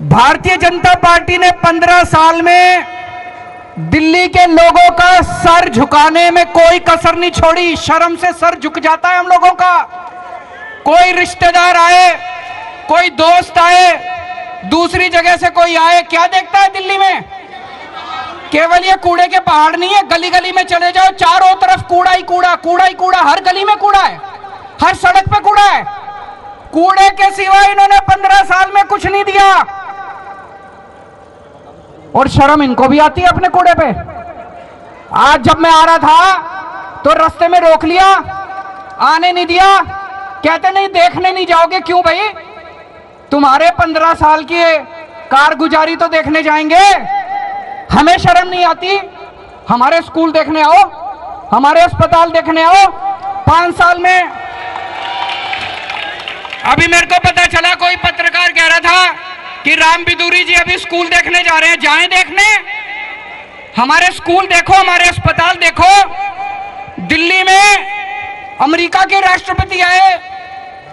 Bharatiya Janata party ने 15 साल में दिल्ली के लोगों का सर झुकाने में कोई कसर नहीं छोड़ी। शर्म से सर झुक जाता है हम लोगों का। कोई रिश्तेदार आए, कोई दोस्त आए, दूसरी जगह से कोई आए, क्या देखता है दिल्ली में? केवल ये कूड़े के पहाड़ नहीं है। गली गली में चले जाओ, चारों तरफ कूड़ा ही कूड़ा, कूड़ा ही कूड़ा। हर गली में कूड़ा है, हर सड़क पे कूड़ा है। कूड़े के सिवा इन्होंने 15 साल में कुछ नहीं दिया। और शर्म इनको भी आती है अपने कूड़े पे। आज जब मैं आ रहा था तो रास्ते में रोक लिया, आने नहीं दिया। कहते नहीं देखने नहीं जाओगे। क्यों भाई? तुम्हारे 15 साल की कारगुजारी तो देखने जाएंगे। हमें शर्म नहीं आती? हमारे स्कूल देखने आओ, हमारे अस्पताल देखने आओ। 5 साल में अभी मेरे को पता चला, कोई पत्रकार कह रहा था कि राम बिदूरी जी अभी स्कूल देखने जा रहे हैं। जाएं देखने, हमारे स्कूल देखो, हमारे अस्पताल देखो। दिल्ली में अमेरिका के राष्ट्रपति आए,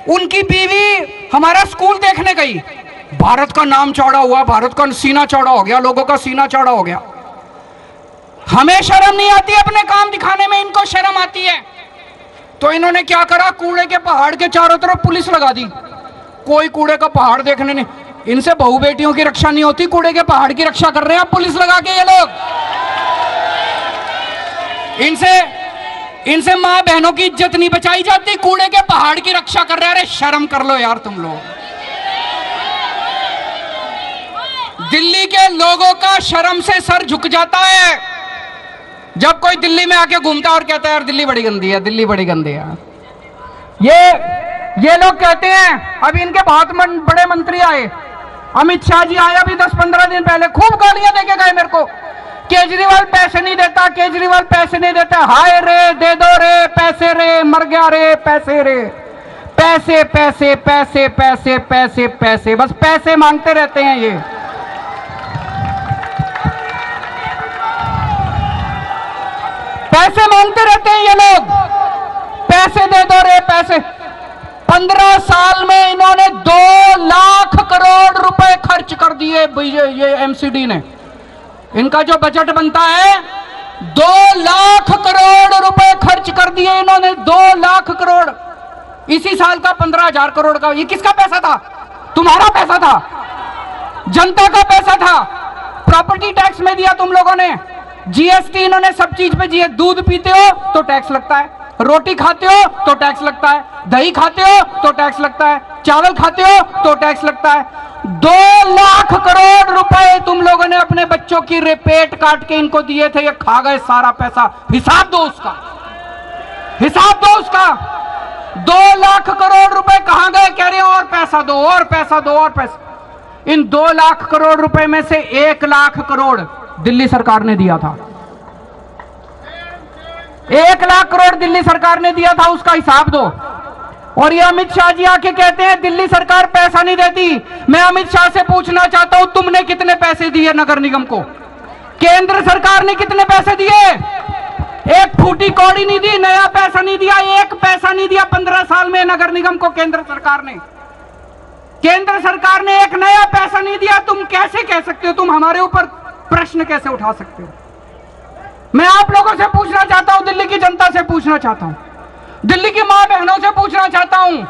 उनकी बीवी हमारा स्कूल देखने गई। भारत का नाम चौड़ा हुआ, भारत का सीना चौड़ा हो गया, लोगों का सीना चौड़ा हो गया। हमें शर्म नहीं आती अपने काम दिखाने में, इनको शर्म आती है। तो इन्होंने क्या करा, कूड़े के पहाड़ के चारों तरफ पुलिस लगा दी। कोई कूड़े का पहाड़ देखने नहीं। इनसे बहू बेटियों की रक्षा नहीं होती, कूड़े के पहाड़ की रक्षा कर रहे हैं पुलिस लगा के ये लोग। इनसे मां बहनों की इज्जत नहीं बचाई जाती, कूड़े के पहाड़ की रक्षा कर रहे हैं। अरे शर्म कर लो यार तुम लोग। दिल्ली के लोगों का शर्म से सर झुक जाता है जब कोई दिल्ली में आके घूमता और कहता है यार दिल्ली बड़ी गंदी है, दिल्ली बड़ी गंदी है। ये लोग कहते हैं। अभी इनके बहुत बड़े मंत्री आए, अमित शाह जी आए अभी 10-15 दिन पहले, खूब गालियां देके गए मेरे को। केजरीवाल पैसे नहीं देता, केजरीवाल पैसे नहीं देता। हाय रे, दे दो रे पैसे रे, मर गया रे पैसे रे। पैसे पैसे पैसे पैसे पैसे पैसे, बस पैसे मांगते रहते हैं ये। पैसे मांगते रहते हैं ये लोग, पैसे दे दो रे पैसे। 15 साल में इन्होंने 2 लाख करोड़ रुपए खर्च कर दिए। ये एमसीडी ने, इनका जो बजट बनता है 2 लाख करोड़ रुपए खर्च कर दिए इन्होंने। 2 लाख करोड़ इसी साल का 15,000 करोड़ का। ये किसका पैसा था? तुम्हारा पैसा था, जनता का पैसा था। प्रॉपर्टी टैक्स में दिया तुम लोगों ने, जीएसटी इन्होंने सब चीज पे दिए। दूध पीते हो तो टैक्स लगता है, रोटी खाते हो तो टैक्स लगता है, दही खाते हो तो टैक्स लगता है, चावल खाते हो तो टैक्स लगता है। 2 लाख करोड़ रुपए तुम लोगों ने अपने बच्चों की पेट काट के इनको दिए थे। ये खा गए सारा पैसा। हिसाब दो उसका, हिसाब दो उसका। 2 लाख करोड़ रुपए कहां गए? कह रहे हैं और पैसा दो, और पैसा दो, और पैसा। इन 2 लाख करोड़ रुपए में से 1 लाख करोड़ दिल्ली सरकार ने दिया था। 1 लाख करोड़ दिल्ली सरकार ने दिया था, उसका हिसाब दो। और ये अमित शाह जी आके कहते हैं दिल्ली सरकार पैसा नहीं देती। मैं अमित शाह से पूछना चाहता हूं, तुमने कितने पैसे दिए नगर निगम को? केंद्र सरकार ने कितने पैसे दिए? एक फूटी कौड़ी नहीं दी, नया पैसा नहीं दिया, 1 पैसा नहीं दिया 15 साल में नगर निगम को केंद्र सरकार ने। केंद्र सरकार ने 1 नया पैसा नहीं दिया। तुम कैसे कह सकते हो? तुम हमारे ऊपर प्रश्न कैसे उठा सकते हो? मैं आप लोगों से पूछना चाहता हूं, दिल्ली की जनता से पूछना चाहता हूं, दिल्ली की मां बहनों से पूछना चाहता हूं।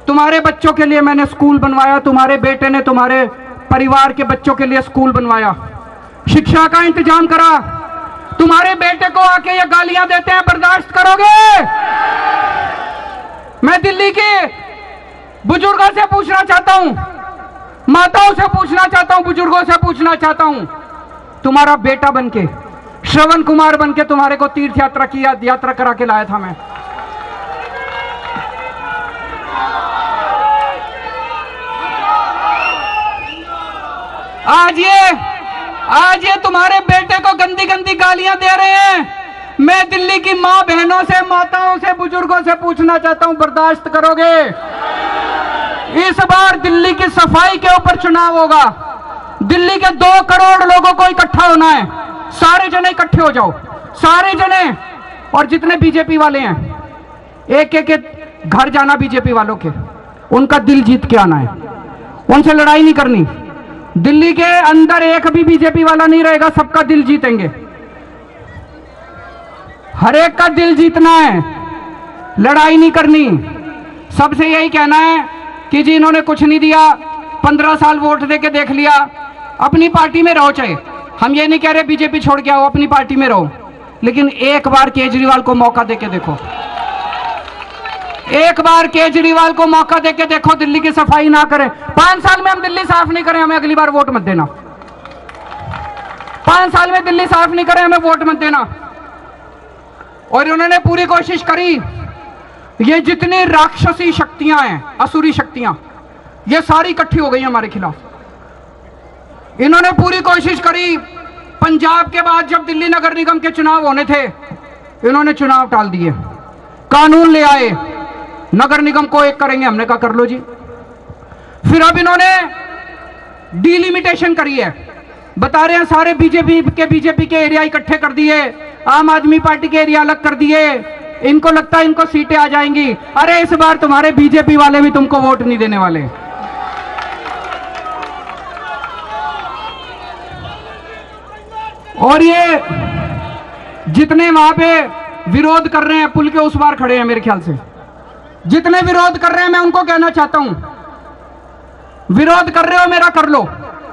तुम्हारे बच्चों के लिए मैंने स्कूल बनवाया, तुम्हारे बेटे ने तुम्हारे परिवार के बच्चों के लिए स्कूल बनवाया, शिक्षा का इंतजाम करा। तुम्हारे बेटे को आके ये गालियां देते हैं, बर्दाश्त करोगे? मैं दिल्ली के बुजुर्गों से पूछना चाहता हूं, माताओं से पूछना चाहता हूं, बुजुर्गों से पूछना चाहता हूं। तुम्हारा बेटा बनके, श्रवण कुमार बनके तुम्हारे को तीर्थ यात्रा की यात्रा करा के लाया था मैं। आज ये तुम्हारे बेटे को गंदी गंदी गालियां दे रहे हैं। मैं दिल्ली की मां बहनों से, माताओं से, बुजुर्गों से पूछना चाहता हूं, बर्दाश्त करोगे? इस बार दिल्ली की सफाई के ऊपर चुनाव होगा। दिल्ली के 2 करोड़ लोगों को इकट्ठा होना है। सारे जने इकट्ठे हो जाओ, सारे जने। और जितने बीजेपी वाले हैं, एक एक घर जाना बीजेपी वालों के, उनका दिल जीत के आना है। उनसे लड़ाई नहीं करनी। दिल्ली के अंदर एक भी बीजेपी वाला नहीं रहेगा, सबका दिल जीतेंगे। हर एक का दिल जीतना है, लड़ाई नहीं करनी। सबसे यही कहना है कि जी इन्होंने कुछ नहीं दिया, 15 साल वोट देके देख लिया, अपनी पार्टी में रहो। चाहे हम ये नहीं कह रहे बीजेपी छोड़ के आओ, अपनी पार्टी में रहो, लेकिन एक बार केजरीवाल को मौका देके देखो। एक बार केजरीवाल को मौका देके देखो, दिल्ली की सफाई ना करें। 5 साल में हम दिल्ली साफ नहीं करें, हमें अगली बार वोट मत देना। 5 साल में दिल्ली साफ नहीं करें, हमें वोट मत देना। और उन्होंने पूरी कोशिश करी, ये जितनी राक्षसी शक्तियां हैं, असुरी शक्तियां, ये सारी इकट्ठी हो गई हमारे खिलाफ। इन्होंने पूरी कोशिश करी। पंजाब के बाद जब दिल्ली नगर निगम के चुनाव होने थे, इन्होंने चुनाव टाल दिए, कानून ले आए, नगर निगम को एक करेंगे। हमने कहा कर लो जी। फिर अब इन्होंने डिलिमिटेशन करी है, बता रहे हैं सारे बीजेपी के एरिया इकट्ठे कर दिए, आम आदमी पार्टी के एरिया अलग कर दिए, इनको लगता है इनको सीटें आ जाएंगी। अरे इस बार तुम्हारे बीजेपी वाले भी तुमको वोट नहीं देने वाले। और ये जितने वहां पे विरोध कर रहे हैं, पुल के उस बार खड़े हैं, मेरे ख्याल से जितने विरोध कर रहे हैं, मैं उनको कहना चाहता हूं, विरोध कर रहे हो मेरा कर लो,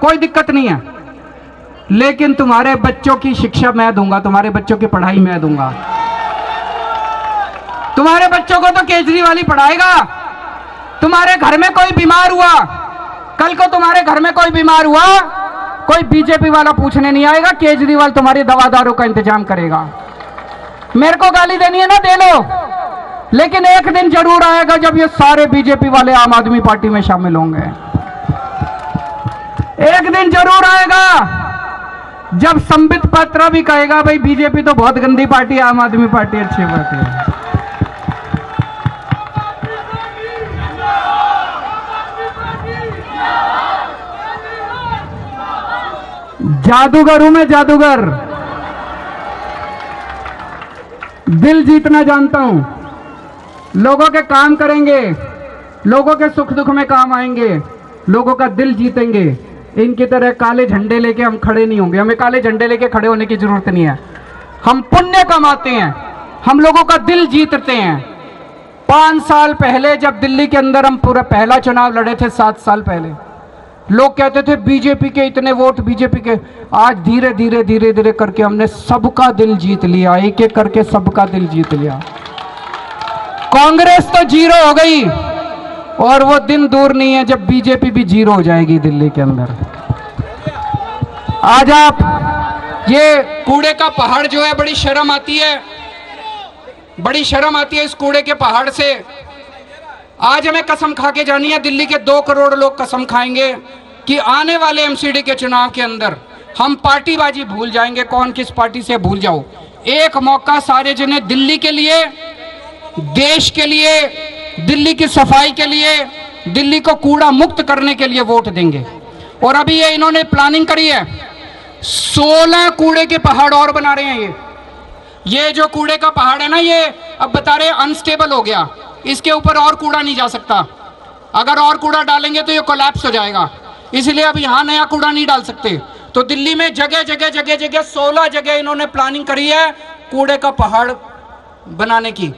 कोई दिक्कत नहीं है, लेकिन तुम्हारे बच्चों की शिक्षा मैं दूंगा, तुम्हारे बच्चों की पढ़ाई मैं दूंगा। तुम्हारे बच्चों को तो केजरीवाल ही पढ़ाएगा। तुम्हारे घर में कोई बीमार हुआ, कल को तुम्हारे घर में कोई बीमार हुआ, कोई बीजेपी वाला पूछने नहीं आएगा, केजरीवाल तुम्हारी दवा दारू का इंतजाम करेगा। मेरे को गाली देनी है ना, दे लो, लेकिन एक दिन जरूर आएगा जब ये सारे बीजेपी वाले आम आदमी पार्टी में शामिल होंगे। एक दिन जरूर आएगा जब संबित पात्रा भी कहेगा भाई बीजेपी तो बहुत गंदी पार्टी है, आम आदमी पार्टी अच्छी पार्टी है। जादूगर हूं मैं, जादूगर, दिल जीतना जानता हूं। लोगों के काम करेंगे, लोगों के सुख दुख में काम आएंगे, लोगों का दिल जीतेंगे। इनकी तरह काले झंडे लेके हम खड़े नहीं होंगे, हमें काले झंडे लेके खड़े होने की जरूरत नहीं है। हम पुण्य कमाते हैं, हम लोगों का दिल जीतते हैं। 5 साल पहले जब दिल्ली के अंदर हम पूरा पहला चुनाव लड़े थे, 7 साल पहले, लोग कहते थे बीजेपी के इतने वोट, बीजेपी के। आज धीरे धीरे धीरे धीरे करके हमने सबका दिल जीत लिया, एक एक करके सबका दिल जीत लिया। कांग्रेस तो 0 हो गई, और वो दिन दूर नहीं है जब बीजेपी भी 0 हो जाएगी दिल्ली के अंदर। आज आप ये कूड़े का पहाड़ जो है, बड़ी शर्म आती है, बड़ी शर्म आती है इस कूड़े के पहाड़ से। आज हमें कसम खा के जानी है, दिल्ली के 2 करोड़ लोग कसम खाएंगे कि आने वाले एमसीडी के चुनाव के अंदर हम पार्टीबाजी भूल जाएंगे। कौन किस पार्टी से भूल जाओ, एक मौका सारे जने दिल्ली के लिए, देश के लिए, दिल्ली की सफाई के लिए, दिल्ली को कूड़ा मुक्त करने के लिए वोट देंगे। और अभी ये इन्होंने प्लानिंग करी है, 16 कूड़े के पहाड़ और बना रहे हैं। ये जो कूड़े का पहाड़ है ना, ये अब बता रहे अनस्टेबल हो गया, इसके ऊपर और कूड़ा नहीं जा सकता। अगर और कूड़ा डालेंगे तो ये कोलैप्स हो जाएगा, इसलिए अब यहाँ नया कूड़ा नहीं डाल सकते। तो दिल्ली में जगह जगह जगह जगह 16 जगह इन्होंने प्लानिंग करी है कूड़े का पहाड़ बनाने की।